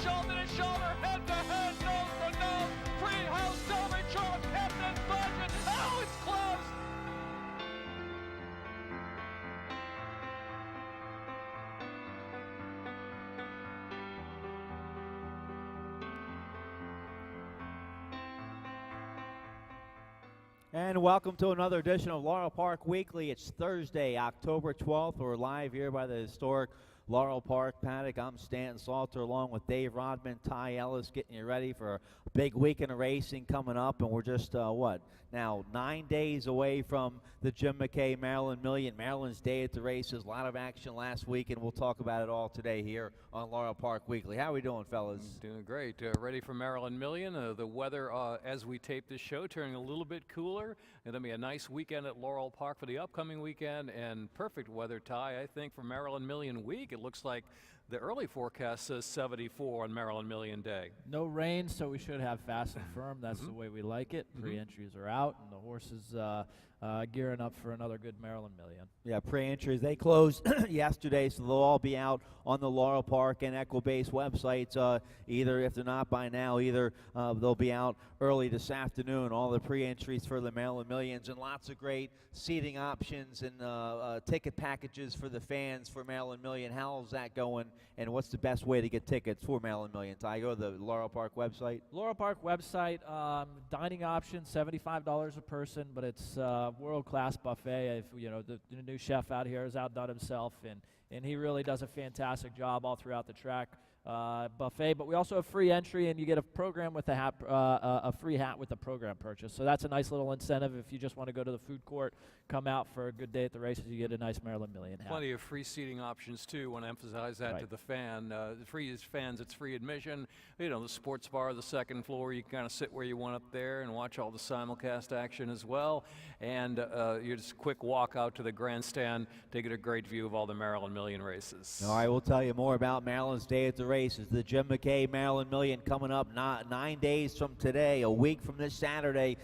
shoulder to shoulder, head to head, nose to nose. Free House Silver Chalk, Captain Budget. Oh, it's close. And welcome to another edition of Laurel Park Weekly. It's Thursday, October 12th. We're live here by the historic Laurel Park paddock. I'm Stanton Salter along with Dave Rodman, Ty Ellis, getting you ready for a big weekend of racing coming up. And we're just, now 9 days away from the Jim McKay Maryland Million. Maryland's day at the races. A lot of action last week, and we'll talk about it all today here on Laurel Park Weekly. How are we doing, fellas? Doing great. Ready for Maryland Million. The weather, as we tape this show, turning a little bit cooler. It'll be a nice weekend at Laurel Park for the upcoming weekend, and perfect weather, Ty, I think, for Maryland Million Week. It looks like the early forecast says 74 on Maryland Million Day. No rain, so we should have fast and firm. That's the way we like it. Pre-entries are out, and the horses gearing up for another good Maryland Million. Yeah, pre-entries, they closed yesterday, so they'll all be out on the Laurel Park and Equibase websites. Either, if they're not by now, they'll be out early this afternoon. All the pre-entries for the Maryland Millions, and lots of great seating options and ticket packages for the fans for Maryland Million. How's that going, and what's the best way to get tickets for Maryland Million? Ty, go to the Laurel Park website. Laurel Park website, dining option, $75 a person, but it's world-class buffet. If, the new chef out here has outdone himself, and he really does a fantastic job all throughout the track. Buffet, but we also have free entry, and you get a program with a hat, a free hat with a program purchase. So that's a nice little incentive if you just want to go to the food court, come out for a good day at the races. You get a nice Maryland Million hat. Plenty of free seating options too. Want to emphasize that to the fan. The free fans, it's free admission. The sports bar, the second floor. You can kind of sit where you want up there and watch all the simulcast action as well. And you just quick walk out to the grandstand to get a great view of all the Maryland Million races. All right, we'll tell you more about Maryland's day at the races. The Jim McKay Maryland Million coming up 9 days from today, a week from this Saturday,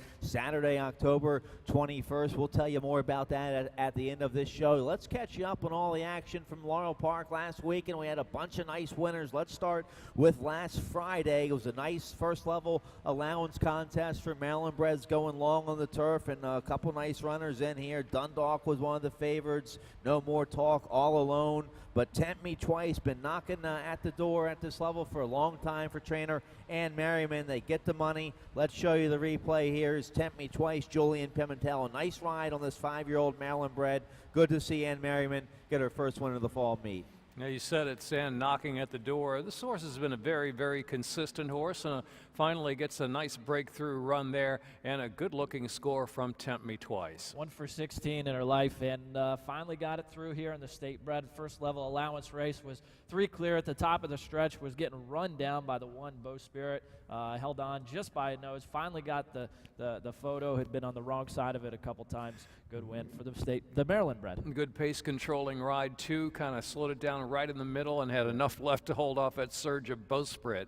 October 21st. We'll tell you more about that at the end of this show. Let's catch you up on all the action from Laurel Park last week, and we had a bunch of nice winners. Let's start with last Friday. It was a nice first level allowance contest for Maryland breds going long on the turf, and a couple nice runners in here. Dundalk was one of the favorites. No More Talk, All Alone. But Tempt Me Twice, been knocking at the door at this level for a long time for trainer Ann Merriman. They get the money. Let's show you the replay here. Is Tempt Me Twice, Julian Pimentel. A nice ride on this 5-year-old Maryland bred. Good to see Ann Merriman get her first win of the fall meet. Now, you said it, Stan, knocking at the door. This horse has been a very, very consistent horse, and finally gets a nice breakthrough run there and a good-looking score from Tempt Me Twice. 1 for 16 in her life, and finally got it through here in the state bred first level allowance race. Was 3 clear at the top of the stretch, was getting run down by the 1 Bow Spirit. Held on just by a nose. Finally got the photo. Had been on the wrong side of it a couple times. Good win for the Maryland bred. Good pace controlling ride too. Kind of slowed it down right in the middle and had enough left to hold off that surge of bowsprit.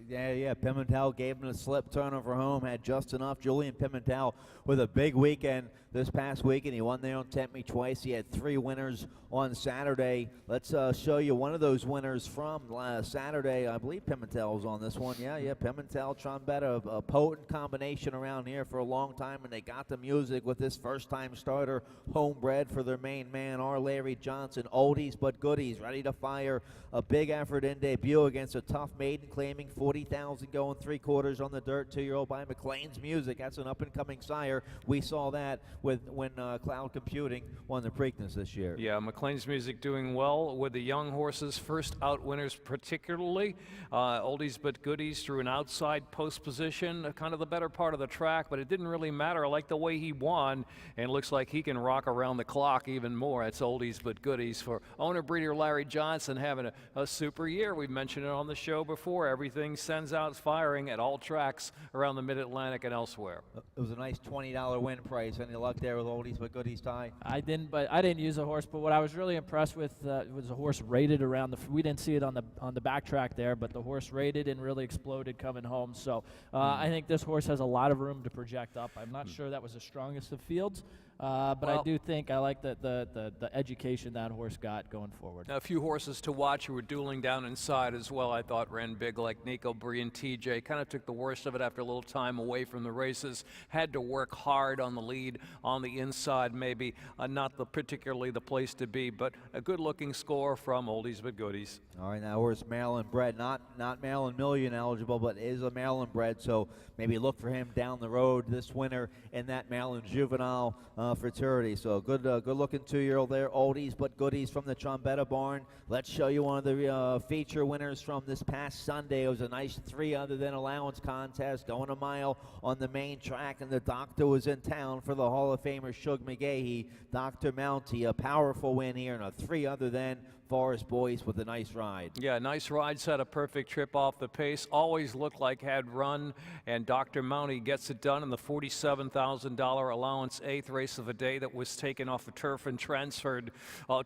Yeah. Pimentel gave him a slip turnover home, had just enough. Julian Pimentel with a big weekend this past weekend. He won there on Tempt Me Twice. He had 3 winners on Saturday. Let's show you one of those winners from Saturday. I believe Pimentel was on this one. Yeah, Pimentel, Trombetta, a potent combination around here for a long time, and they got the music with this first-time starter, homebred for their main man, R. Larry Johnson. Oldies but goodies, ready to fire a big effort in debut against a tough maiden, claiming 40,000 going 3/4 on the dirt. 2-year-old by McLean's Music. That's an up-and-coming sire. We saw that when Cloud Computing won the Preakness this year. Yeah, McLean's Music doing well with the young horses. First out winners particularly. Oldies but goodies through an outside post position, kind of the better part of the track, but it didn't really matter. I like the way he won, and it looks like he can rock around the clock even more. It's oldies but goodies for owner-breeder Larry Johnson, having a super year. We've mentioned it on the show before. Everything sends out firing at all tracks around the Mid-Atlantic and elsewhere. It was a nice $20 win price. Any luck there with oldies but goodies, Ty? I didn't use a horse, but what I was really impressed with was a horse rated around we didn't see it on the back track there, but the horse rated and really exploded coming home. So I think this horse has a lot of room to project up. I'm not sure that was the strongest of fields, But Well, I do think I like the education that horse got going forward. a few horses to watch who were dueling down inside as well, I thought ran big, like Nico Bree and TJ. Kind of took the worst of it after a little time away from the races. Had to work hard on the lead, on the inside maybe. Not particularly the place to be, but a good-looking score from Oldies but Goodies. All right, that horse Maryland bred, not Maryland Million eligible, but is a Maryland bred, so maybe look for him down the road this winter in that Maryland Juvenile fraternity. So good looking 2-year-old there. Oldies but Goodies from the Trombetta barn. Let's show you one of the feature winners from this past Sunday. It was a nice 3 other than allowance contest, going a mile on the main track, and the doctor was in town for the Hall of Famer Shug McGahee. Dr. Mounty, a powerful win here, and a 3 other than Forest Boys with a nice ride. Yeah, nice ride, set a perfect trip off the pace. Always looked like had run, and Dr. Mounty gets it done in the $47,000 allowance 8th race of the day that was taken off the turf and transferred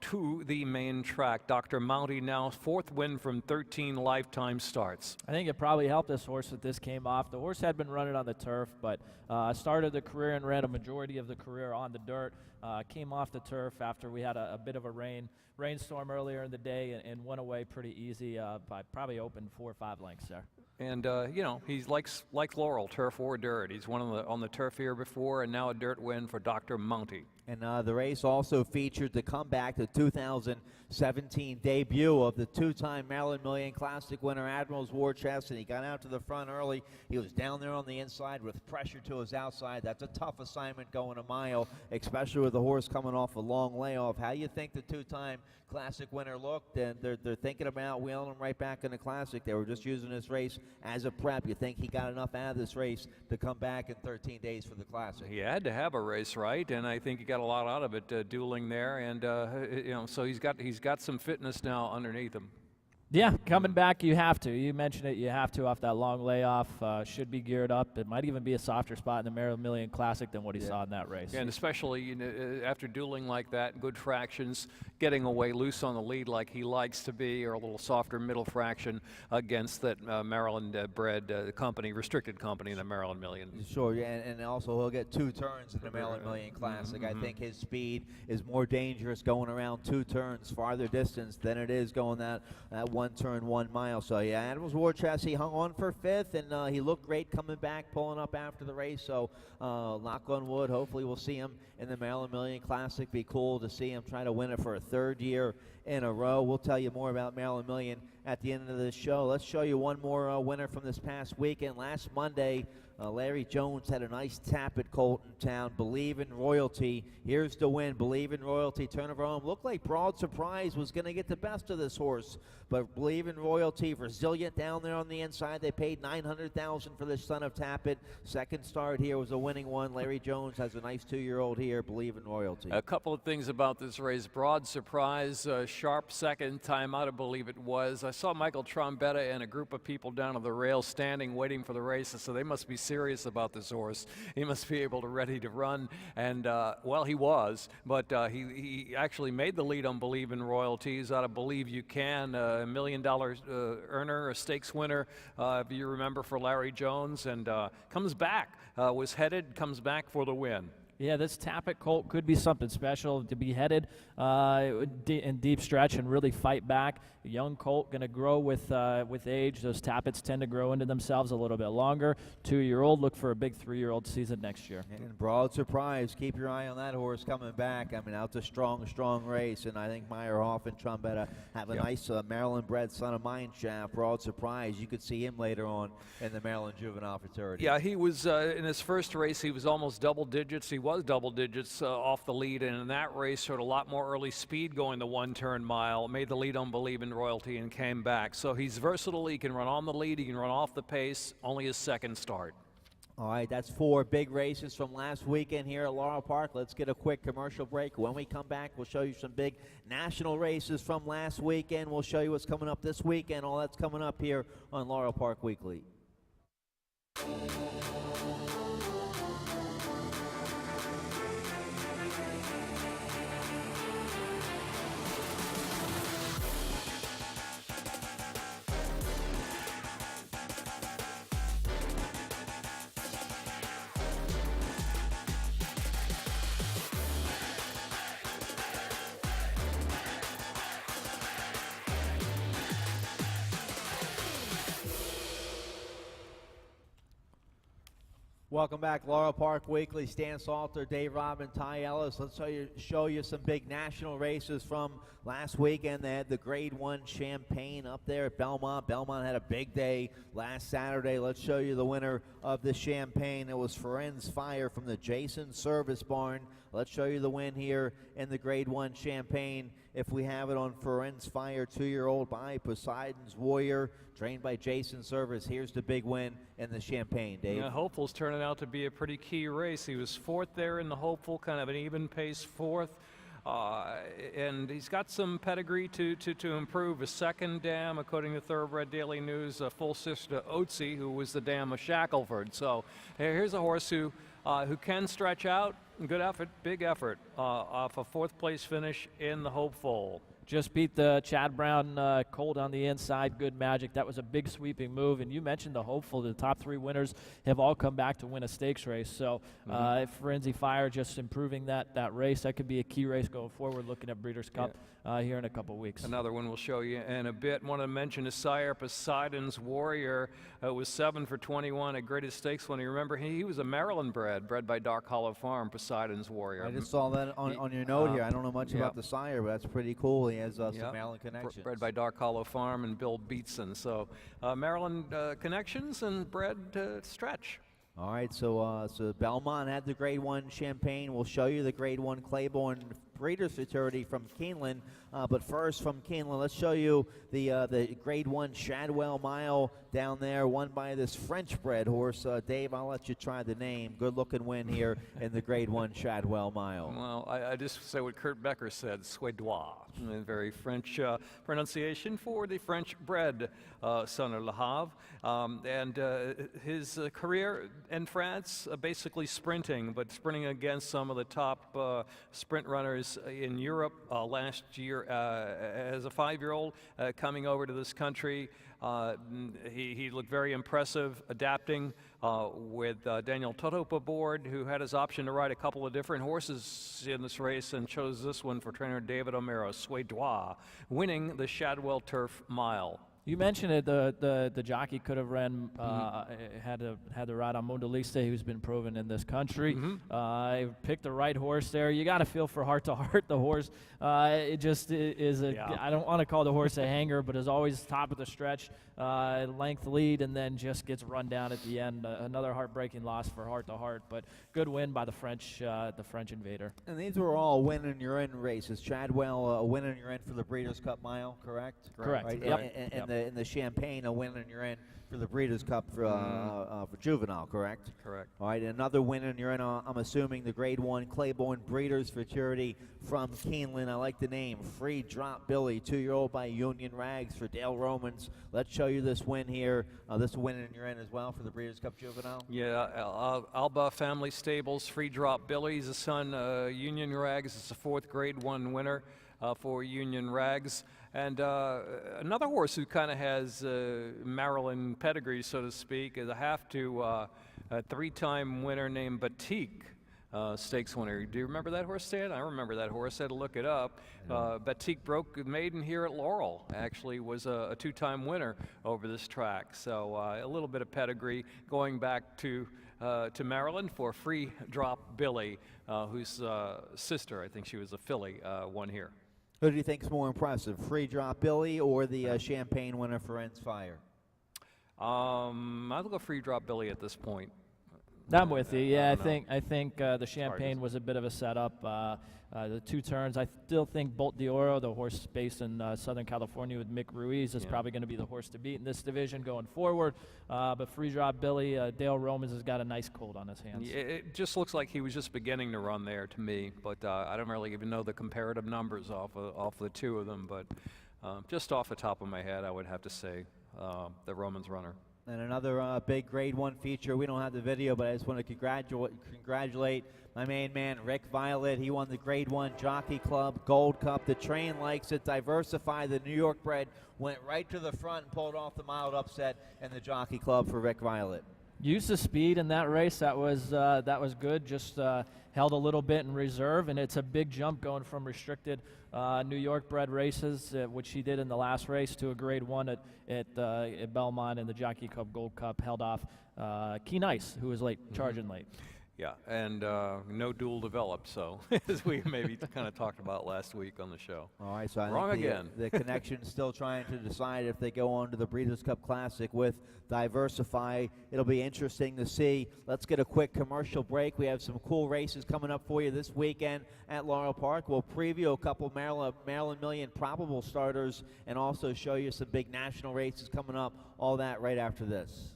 to the main track. Dr. Mounty now 4th win from 13 lifetime starts. I think it probably helped this horse that this came off. The horse had been running on the turf, but started the career and ran a majority of the career on the dirt. Came off the turf after we had a bit of a rainstorm earlier in the day and went away pretty easy by probably opened 4 or 5 lengths there. And you know, he's like Laurel, turf or dirt. He's won on the turf here before, and now a dirt win for Dr. Mounty. And the race also featured the comeback, the 2017 debut of the 2-time Maryland Million Classic winner, Admiral's War Chest, and he got out to the front early. He was down there on the inside with pressure to his outside. That's a tough assignment going a mile, especially with the horse coming off a long layoff. How do you think the 2-time Classic winner looked? And they're thinking about wheeling him right back in the Classic. They were just using this race as a prep. You think he got enough out of this race to come back in 13 days for the Classic? He had to have a race, right? And I think he got a lot out of it, dueling there, and you know, so he's got some fitness now underneath him. Yeah, coming back, you have to. You mentioned it, you have to off that long layoff. Should be geared up. It might even be a softer spot in the Maryland Million Classic than what he saw in that race. Yeah, and especially after dueling like that, good fractions, getting away loose on the lead like he likes to be, or a little softer middle fraction against that Maryland-bred company, restricted company in the Maryland Million. Sure, yeah, and also he'll get 2 turns in the Maryland Million Classic. I think his speed is more dangerous going around 2 turns farther distance than it is going that 1 turn, 1 mile. So yeah, Admiral's War Chest, he hung on for 5th, and he looked great coming back, pulling up after the race. So knock on wood, hopefully we'll see him in the Maryland Million Classic. Be cool to see him try to win it for a 3rd year in a row. We'll tell you more about Maryland Million at the end of this show. Let's show you one more winner from this past weekend. Last Monday, Larry Jones had a nice tap at Colton Town. Believe in Royalty. Here's the win. Believe in Royalty. Turn of home. Looked like Broad Surprise was going to get the best of this horse, but Believe in Royalty, resilient down there on the inside. They paid $900,000 for this son of Tappet. Second start here was a winning one. Larry Jones has a nice 2-year-old here. Believe in Royalty. A couple of things about this race. Broad Surprise, sharp second time out, I believe it was. I saw Michael Trombetta and a group of people down on the rail standing waiting for the race, so they must be serious about this horse. He must be able to ready to run, and well, he was, but he actually made the lead on Believe in Royalty. He's out of Believe You Can, $1 million earner, a stakes winner, if you remember, for Larry Jones, and comes back, comes back for the win. Yeah, this Tappet colt could be something special to be headed in deep stretch and really fight back. A young colt going to grow with age. Those Tappets tend to grow into themselves a little bit longer. 2-year-old, look for a big 3-year-old season next year. And Broad Surprise, keep your eye on that horse coming back. I mean, out to strong race, and I think Meyerhoff and Trombetta have a nice Maryland-bred son of mine shaft. Broad Surprise, you could see him later on in the Maryland Juvenile Fraternity. Yeah, he was in his first race, he was almost double digits. He was double digits off the lead, and in that race showed a lot more early speed going the 1-turn mile, made the lead on Believe in Royalty, and came back. So he's versatile. He can run on the lead, he can run off the pace, only his second start. All right, that's 4 big races from last weekend here at Laurel Park. Let's get a quick commercial break. When we come back, we'll show you some big national races from last weekend. We'll show you what's coming up this weekend. All that's coming up here on Laurel Park Weekly. Welcome back, Laurel Park Weekly. Stan Salter, Dave Robin, Ty Ellis. Let's show you some big national races from last weekend. They had the Grade 1 Champagne up there at Belmont. Belmont had a big day last Saturday. Let's show you the winner of the Champagne. It was Ferenz Fire from the Jason Service Barn. Let's show you the win here in the Grade 1 Champagne. If we have it on Ferenz Fire, 2-year-old by Poseidon's Warrior, trained by Jason Service. Here's the big win in the Champagne, Dave. Yeah, Hopeful's turning out to be a pretty key race. He was fourth there in the Hopeful, kind of an even pace fourth. And he's got some pedigree to improve. A second dam, according to Thoroughbred Daily News, a full sister to Otzi, who was the dam of Shackelford. So here's a horse who can stretch out. Good effort, big effort, off a fourth place finish in the Hopeful. Just beat the Chad Brown colt on the inside. Good magic. That was a big sweeping move. And you mentioned the Hopeful. The top 3 winners have all come back to win a stakes race. So if Ferenzi Fire just improving that race, that could be a key race going forward, looking at Breeders' Cup here in a couple weeks. Another one we'll show you in a bit. Want to mention his sire, Poseidon's Warrior. It was 7 for 21 at Greatest Stakes when you remember he was a Maryland bred by Dark Hollow Farm, Poseidon's Warrior. I just saw that on your note here. I don't know much about the sire, but that's pretty cool. He has some Maryland connections. Bred by Dark Hollow Farm and Bill Beatson. So Maryland connections and bred stretch. All right, so Belmont had the Grade 1 Champagne. We'll show you the Grade 1 Claiborne Breeders' Futurity from Keeneland. But first, from Keeneland, let's show you the Grade 1 Shadwell Mile down there, won by this French-bred horse. Dave, I'll let you try the name. Good-looking win here in the Grade 1 Shadwell Mile. Well, I just say what Kurt Becker said, Suédois. A very French pronunciation for the French-bred son of Le Havre. His career in France, basically sprinting, but sprinting against some of the top sprint runners in Europe last year as a 5-year-old coming over to this country. He looked very impressive, adapting with Daniel Totop aboard, who had his option to ride a couple of different horses in this race and chose this one for trainer David O'Meara, Suédois, winning the Shadwell Turf Mile. You mentioned it. The jockey could have ran had the ride on Mondalista, who's been proven in this country. Picked the right horse there. You got to feel for Heart to Heart. The horse, it just is a. Yeah. I don't want to call the horse a hanger, but is always top of the stretch, length lead, and then just gets run down at the end. Another heartbreaking loss for Heart to Heart, but good win by the French invader. And these were all win-and-you're-in races. Chadwell, a win-and-you're-in for the Breeders' Cup Mile, correct? Correct. Right? Yep. In the Champagne, a win-and-you're-in for the Breeders' Cup for Juvenile, correct? Correct. All right, another win-and-you're-in, I'm assuming the Grade 1 Claiborne Breeders' Futurity from Keeneland. I like the name, Free Drop Billy, 2-year-old by Union Rags for Dale Romans. Let's show you this win here. This win-and-you're-in as well for the Breeders' Cup Juvenile. Yeah, Alba Family Stables, Free Drop Billy. He's a son, Union Rags. It's a 4th Grade 1 winner for Union Rags. And another horse who kind of has Maryland pedigree, so to speak, is a 3-time winner named Batik, stakes winner. Do you remember that horse, Stan? I remember that horse. I had to look it up. Batik broke maiden here at Laurel. Actually was a 2-time winner over this track. So a little bit of pedigree going back to Maryland for Free Drop Billy, whose sister, I think she was a filly, won here. Who do you think is more impressive, Free Drop Billy or the Champagne winner, Ferenz Fire? I'll go Free Drop Billy at this point. I'm with you. Yeah, I think the Champagne was a bit of a setup. The 2 turns. I still think Bolt d'Oro, the horse based in Southern California with Mick Ruiz, is probably going to be the horse to beat in this division going forward. But Free Drop Billy, Dale Romans has got a nice colt on his hands. It just looks like he was just beginning to run there to me, but I don't really even know the comparative numbers off the 2 of them. But just off the top of my head, I would have to say the Romans runner. And another big Grade 1 feature. We don't have the video, but I just want to congratulate my main man, Rick Violet. He won the Grade 1 Jockey Club Gold Cup. The train likes it. Diversify, the New York bred, went right to the front and pulled off the mild upset in the Jockey Club for Rick Violet. Used the speed in that race. That was good. Just held a little bit in reserve, and it's a big jump going from restricted New York bred races, which she did in the last race, to a Grade 1 at Belmont in the Jockey Club Gold Cup. Held off Key Nice, who was late, charging late. Yeah, and no duel developed, so as we maybe kind of talked about last week on the show. All right, so I Wrong think again. The Connection's still trying to decide if they go on to the Breeders' Cup Classic with Diversify. It'll be interesting to see. Let's get a quick commercial break. We have some cool races coming up for you this weekend at Laurel Park. We'll preview a couple Maryland Million probable starters and also show you some big national races coming up. All that right after this.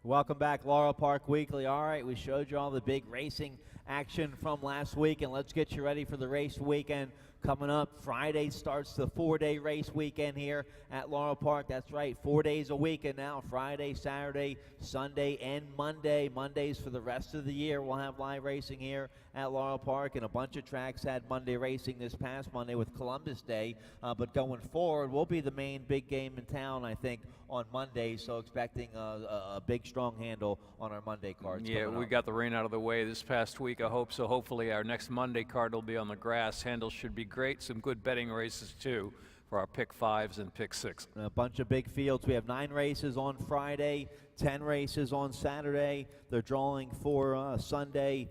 Welcome back, Laurel Park Weekly. All right, we showed you all the big racing action from last week, and let's get you ready for the race weekend coming up. Friday starts the 4-day race weekend here at Laurel Park. That's right, 4 days a weekend now, Friday, Saturday, Sunday, and Monday. Mondays for the rest of the year. We'll have live racing here at Laurel Park, and a bunch of tracks had Monday racing this past Monday with Columbus Day, but going forward, we'll be the main big game in town, I think, on Monday, so expecting a big, strong handle on our Monday cards. Yeah, we got the rain out of the way this past week, I hope so. Hopefully our next Monday card will be on the grass. Handles should be great. Some good betting races, too, for our pick 5s and pick 6. A bunch of big fields. We have 9 races on Friday, 10 races on Saturday. They're drawing for Sunday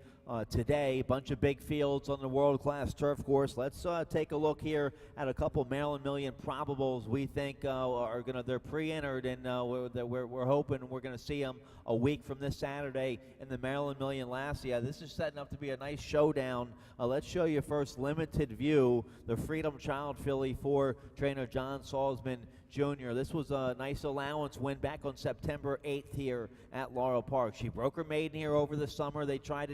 today. A bunch of big fields on the world-class turf course. Let's take a look here at a couple Maryland Million probables we think they're pre-entered, and we're hoping we're going to see them a week from this Saturday in the Maryland Million Lassie. This is setting up to be a nice showdown. Let's show you first Limited View, the Freedom Child filly for trainer John Salzman Jr. This was a nice allowance win back on September 8th here at Laurel Park. She broke her maiden here over the summer. They tried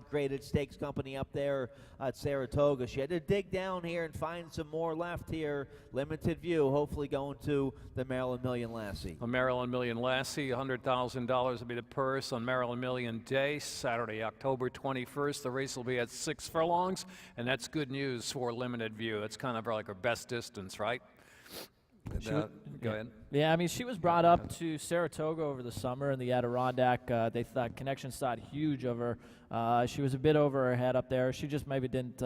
Graded Stakes Company up there at Saratoga. She had to dig down here and find some more left here. Limited View, hopefully going to the Maryland Million Lassie. A Maryland Million Lassie, $100,000 will be the purse on Maryland Million Day, Saturday, October 21st. The race will be at 6 furlongs, and that's good news for Limited View. That's kind of like her best distance, right? Go ahead. Yeah, I mean, she was brought up to Saratoga over the summer in the Adirondack. They thought Connection thought huge of her. She was a bit over her head up there. She just maybe didn't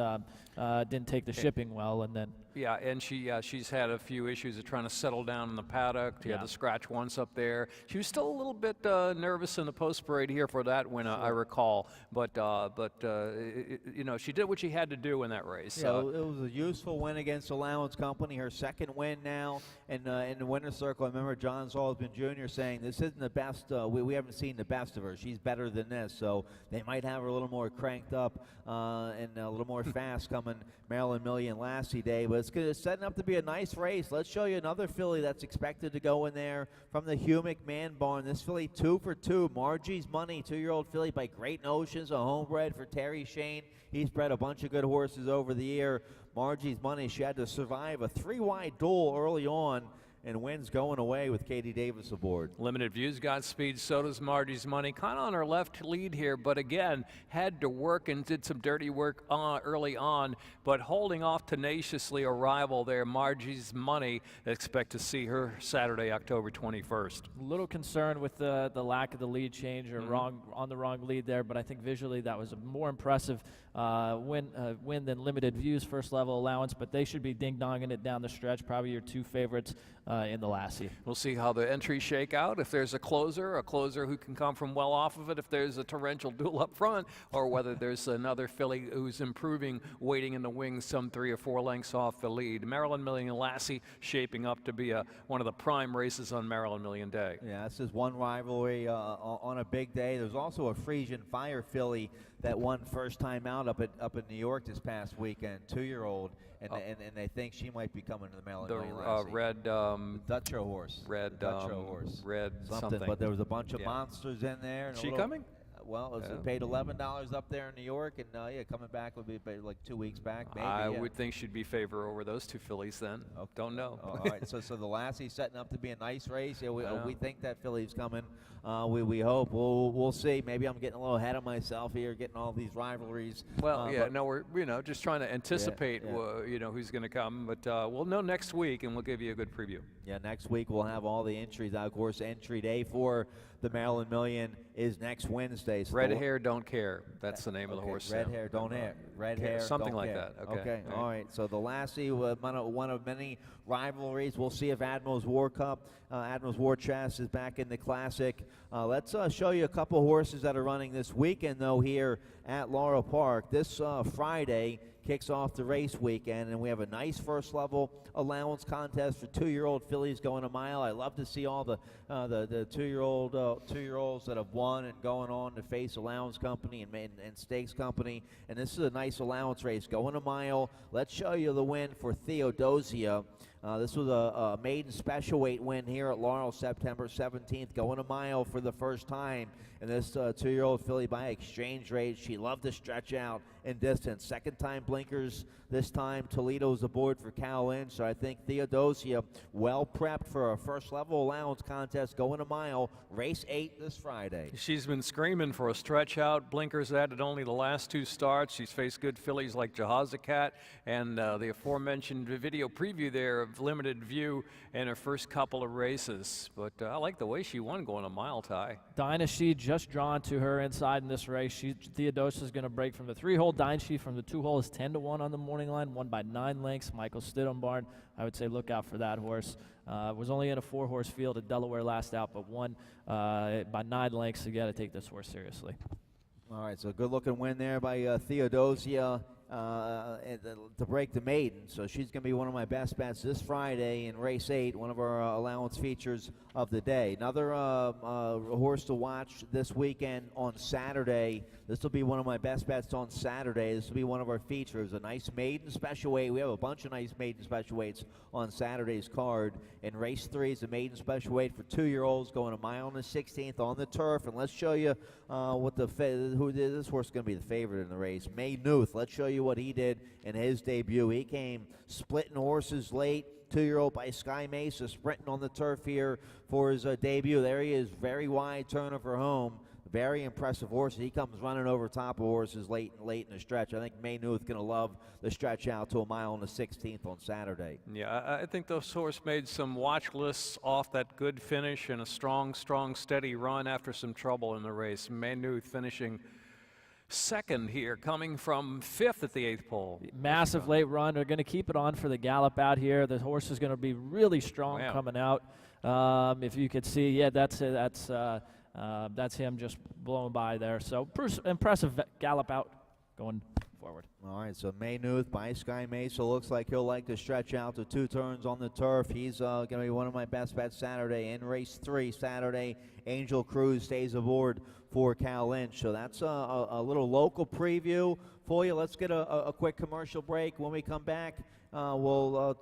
take the shipping well, and then. Yeah, and she's had a few issues of trying to settle down in the paddock. She had the scratch once up there. She was still a little bit nervous in the post parade here for that win, I recall. But you know, she did what she had to do in that race. Yeah, it was a useful win against Allowance Company. Her second win now in the winner's circle. I remember John Salzman Jr. saying this isn't the best. We haven't seen the best of her. She's better than this. So they might have her a little more cranked up and a little more fast coming Maryland Million Lassie Day. But it's setting up to be a nice race. Let's show you another filly that's expected to go in there from the Hugh McMahon barn. This filly 2 for 2. Margie's Money, 2-year-old filly by Great Notions, a homebred for Terry Shane. He's bred a bunch of good horses over the year. Margie's Money, she had to survive a 3-wide duel early on, and wins going away with Katie Davis aboard. Limited View's got speed, so does Margie's Money. Kind of on her left lead here, but again, had to work and did some dirty work early on, but holding off tenaciously a rival there, Margie's Money. Expect to see her Saturday, October 21st. A little concerned with the lack of the lead change or on the wrong lead there, but I think visually that was a more impressive win than Limited View's first level allowance, but they should be ding-donging it down the stretch. Probably your 2 favorites in the Lassie. We'll see how the entries shake out. If there's a closer who can come from well off of it, if there's a torrential duel up front, or whether there's another filly who's improving, waiting in the wings some 3 or 4 lengths off the lead. Maryland Million Lassie shaping up to be one of the prime races on Maryland Million Day. Yeah, this is one rivalry on a big day. There's also a Frisian Fire filly that won first time out up in New York this past weekend, 2-year-old, and they think she might be coming to the Maryland Million Lassie. Red Dutcho horse. Red Red something. But there was a bunch of monsters in there. She coming? Well, it was paid $11 up there in New York, and coming back would be like 2 weeks back, maybe. I would think she'd be favor over those 2 fillies then. Okay. Don't know. All right, so the Lassie's setting up to be a nice race. Yeah, we think that filly's coming. We hope. We'll see. Maybe I'm getting a little ahead of myself here, getting all these rivalries. Well, we're just trying to anticipate who's going to come, but we'll know next week, and we'll give you a good preview. Yeah, next week we'll have all the entries. Of course, entry day for the Maryland Million is next Wednesday. So Red hair, don't care. That's the name of the horse. Red hair, don't care. Red hair, something don't like care. that. Okay. All right. So the Lassie, one of many rivalries. We'll see if Admiral's War Cup, Admiral's War Chess is back in the Classic. Let's show you a couple horses that are running this weekend, though, here at Laurel Park. This Friday kicks off the race weekend, and we have a nice first level allowance contest for 2-year-old fillies going a mile. I love to see all the 2-year-olds that have won and going on to face allowance company and stakes company. And this is a nice allowance race going a mile. Let's show you the win for Theodosia. This was a maiden special weight win here at Laurel September 17th, going a mile for the first time. And this 2-year-old filly by exchange rate, she loved to stretch out in distance. Second time blinkers, this time Toledo's aboard for Cal Lynch. So I think Theodosia well prepped for a first level allowance contest going a mile, race 8 this Friday. She's been screaming for a stretch out. Blinkers added only the last 2 starts. She's faced good fillies like Jehazakat and the aforementioned video preview there of limited view in her first couple of races. But I like the way she won going a mile, Ty. Dynasty just drawn to her inside in this race. Theodosia's going to break from the 3-hole. Dynasty from the 2-hole is 10-1 on the morning line, won by 9 lengths. Michael Stidham, I would say look out for that horse. Was only in a 4-horse field at Delaware last out, but won by 9 lengths. So you got to take this horse seriously. All right, so good looking win there by Theodosia to break the maiden. So she's going to be one of my best bets this Friday in race 8, one of our allowance features of the day. Another horse to watch this weekend on Saturday. This will be one of my best bets on Saturday. This will be one of our features, a nice maiden special weight. We have a bunch of nice maiden special weights on Saturday's card. And race 3 is a maiden special weight for 2-year-olds going a mile on the 16th on the turf. And let's show you who this horse is going to be the favorite in the race. May Newth. Let's show you what he did in his debut. He came splitting horses late. 2-year-old by Sky Mesa sprinting on the turf here for his debut. There he is, very wide turn for home. Very impressive horse. He comes running over top of horses late in the stretch. I think May Newth going to love the stretch out to a mile on the 16th on Saturday. Yeah, I think this horse made some watch lists off that good finish and a strong, steady run after some trouble in the race. May Newth finishing second here, coming from 5th at the 8th pole. Massive late run. They're going to keep it on for the gallop out here. The horse is going to be really strong coming out. If you could see, that's him just blowing by there. So impressive gallop out going forward. All right, so May Newth by Sky Mesa looks like he'll like to stretch out to 2 turns on the turf. He's going to be one of my best bets Saturday. In race 3 Saturday, Angel Cruz stays aboard for Cal Lynch. So that's a little local preview for you. Let's get a quick commercial break. When we come back, we'll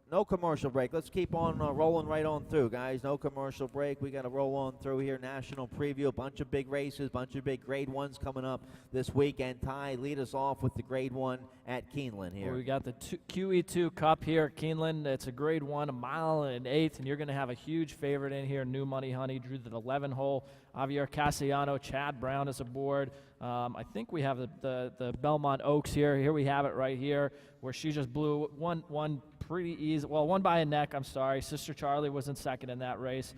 no commercial break. Let's keep on rolling right on through, guys. No commercial break. We got to roll on through here. National preview, a bunch of big races, bunch of big grade 1s coming up this weekend. Ty, lead us off with the grade 1 at Keeneland here. Well, we got the QE2 Cup here at Keeneland. It's a grade 1, a mile and an 1/8, and you're going to have a huge favorite in here. New Money Honey drew the 11-hole. Javier Castellano, Chad Brown is aboard. I think we have the Belmont Oaks here. Here we have it right here, where she just blew one pretty easy. Well, one by a neck. I'm sorry. Sister Charlie was in second in that race.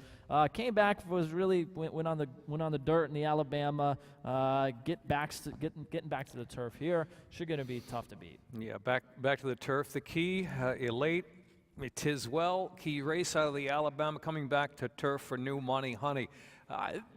Came back, went on the dirt in the Alabama. Getting back to the turf here. She's going to be tough to beat. Yeah, back to the turf. The key, elate. Tiswell, key race out of the Alabama, coming back to turf for New Money Honey.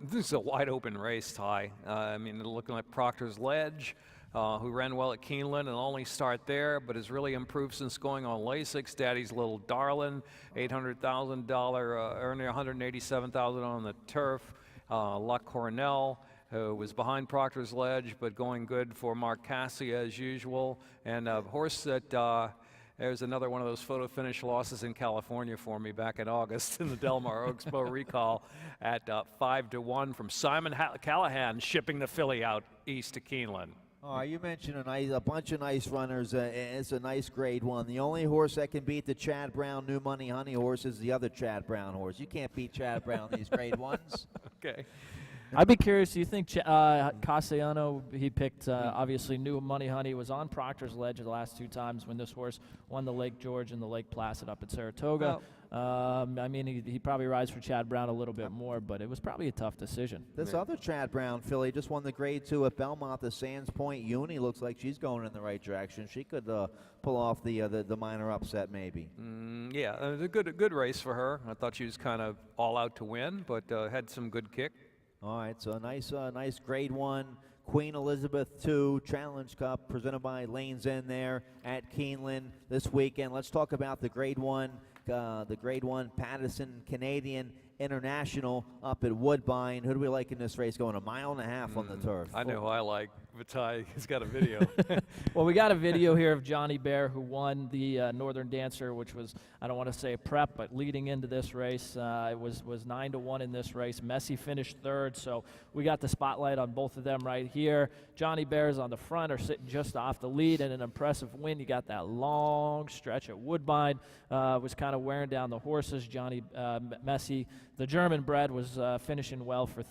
This is a wide open race, Ty. I mean, looking like Proctor's Ledge, who ran well at Keeneland and only start there, but has really improved since going on Lasix. Daddy's Little Darlin, $800,000, earning $187,000 on the turf. Luck Cornell, who was behind Proctor's Ledge, but going good for Mark Cassia as usual. And a horse that there's another one of those photo finish losses in California for me back in August in the Del Mar Expo recall at 5-1 from Simon Callahan, shipping the filly out east to Keeneland. Oh, you mentioned a bunch of nice runners. It's a nice grade 1. The only horse that can beat the Chad Brown New Money Honey horse is the other Chad Brown horse. You can't beat Chad Brown these grade 1s. Okay. I'd be curious, do you think Castellano, he picked, obviously, New Money Honey, was on Proctor's Ledge the last 2 times when this horse won the Lake George and the Lake Placid up at Saratoga. I mean, he probably rides for Chad Brown a little bit more, but it was probably a tough decision. This other Chad Brown filly just won the grade 2 at Belmont. The Sands Point Uni looks like she's going in the right direction. She could pull off the minor upset maybe. Yeah, a good race for her. I thought she was kind of all out to win, but had some good kick. All right, so a nice grade 1 Queen Elizabeth II Challenge Cup presented by Lanes End there at Keeneland this weekend. Let's talk about the grade 1 Patterson Canadian International up at Woodbine. Who do we like in this race? Going 1.5 miles on the turf. I know who I like. Vitaly, he's got a video. Well, we got a video here of Johnny Bear, who won the Northern Dancer, which was, I don't want to say a prep, but leading into this race, it was 9-1 in this race. Messi finished 3rd, so we got the spotlight on both of them right here. Johnny Bear's on the front, or sitting just off the lead, and an impressive win. You got that long stretch at Woodbine, was kind of wearing down the horses. Johnny Messi, the German bred, was finishing well for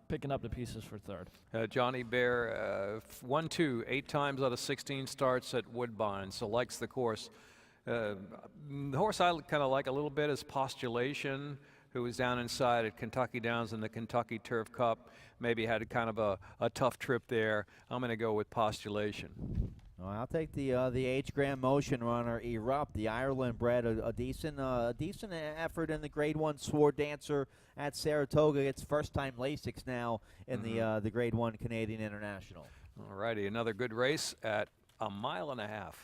picking up the pieces for 3rd. Johnny Bear, 1-2, 8 times out of 16 starts at Woodbine, so likes the course. The horse I kind of like a little bit is Postulation, who was down inside at Kentucky Downs in the Kentucky Turf Cup. Maybe had kind of a tough trip there. I'm going to go with Postulation. Well, I'll take the H. Graham Motion runner Erupt, the Ireland bred, a decent effort in the grade 1 Sword Dancer at Saratoga. It's first time Lasix now in the grade 1 Canadian International. All righty, another good race at 1.5 miles.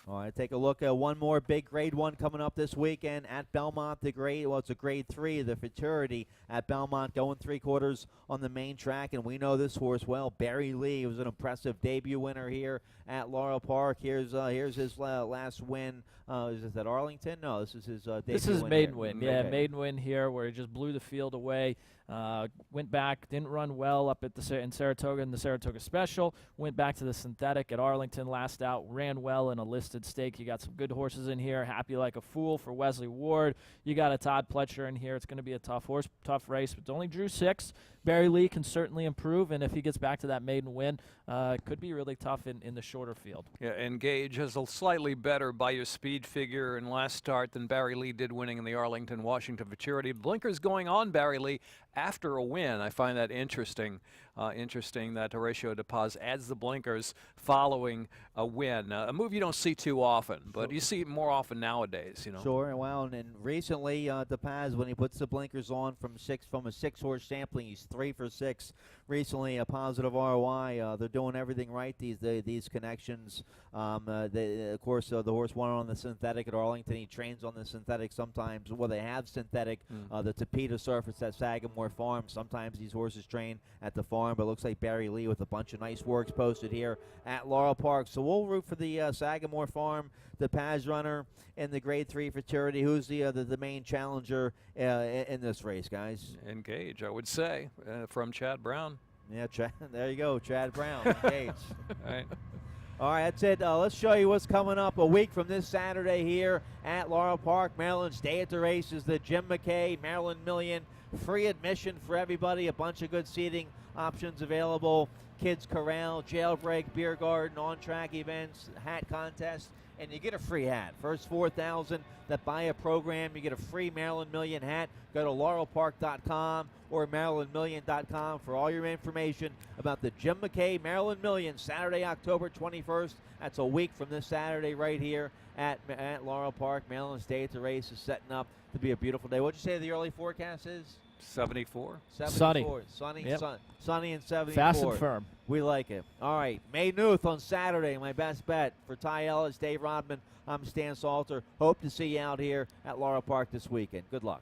All right, take a look at one more big grade 1 coming up this weekend at Belmont. It's a grade 3, the Futurity at Belmont, going 3/4 on the main track, and we know this horse well. Barry Lee was an impressive debut winner here at Laurel Park. Here's his last win. Is this at Arlington? No, this is his debut. This is win maiden here. win. Yeah, maiden win here, where he just blew the field away. Went back, didn't run well up at in Saratoga in the Saratoga Special. Went back to the synthetic at Arlington last out. Ran well in a listed stake. You got some good horses in here. Happy Like a Fool for Wesley Ward. You got a Todd Pletcher in here. It's going to be a tough race, but only drew 6. Barry Lee can certainly improve, and if he gets back to that maiden win, it could be really tough in the shorter field. Yeah, Engage has a slightly better by your speed figure in last start than Barry Lee did, winning in the Arlington Washington Futurity. Blinkers going on Barry Lee after a win. I find that interesting. Interesting that Horatio De Paz adds the blinkers following a win. A move you don't see too often, but you see it more often nowadays. You know. Sure. Well, and recently De Paz, when he puts the blinkers on from a 6-horse sampling, he's 3 for 6. Recently, a positive ROI. They're doing everything right. These connections. Of course, the horse won on the synthetic at Arlington. He trains on the synthetic sometimes. Well, they have synthetic, the Tapeta surface at Sagamore Farm. Sometimes these horses train at the farm, but it looks like Barry Lee with a bunch of nice works posted here at Laurel Park. So we'll root for the Sagamore Farm, the Paz runner in the grade 3 Futurity. Who's the main challenger in this race, guys? Engage, I would say, from Chad Brown. Yeah, there you go, Chad Brown. Engage. All right. All right, that's it. Let's show you what's coming up a week from this Saturday here at Laurel Park. Maryland's Day at the Races, the Jim McKay Maryland Million. Free admission for everybody. A bunch of good seating options available. Kids Corral, Jailbreak, Beer Garden, on-track events, hat contest, and you get a free hat. First 4,000 that buy a program, you get a free Maryland Million hat. Go to laurelpark.com or MarylandMillion.com for all your information about the Jim McKay Maryland Million, Saturday, October 21st. That's a week from this Saturday right here at Laurel Park. Maryland's Day at the Race is setting up to be a beautiful day. What'd you say the early forecast is? 74. 74. Sunny, Yep. sunny and 74. Fast and firm. We like it. All right, May Newth on Saturday, my best bet. For Ty Ellis, Dave Rodman, I'm Stan Salter. Hope to see you out here at Laurel Park this weekend. Good luck.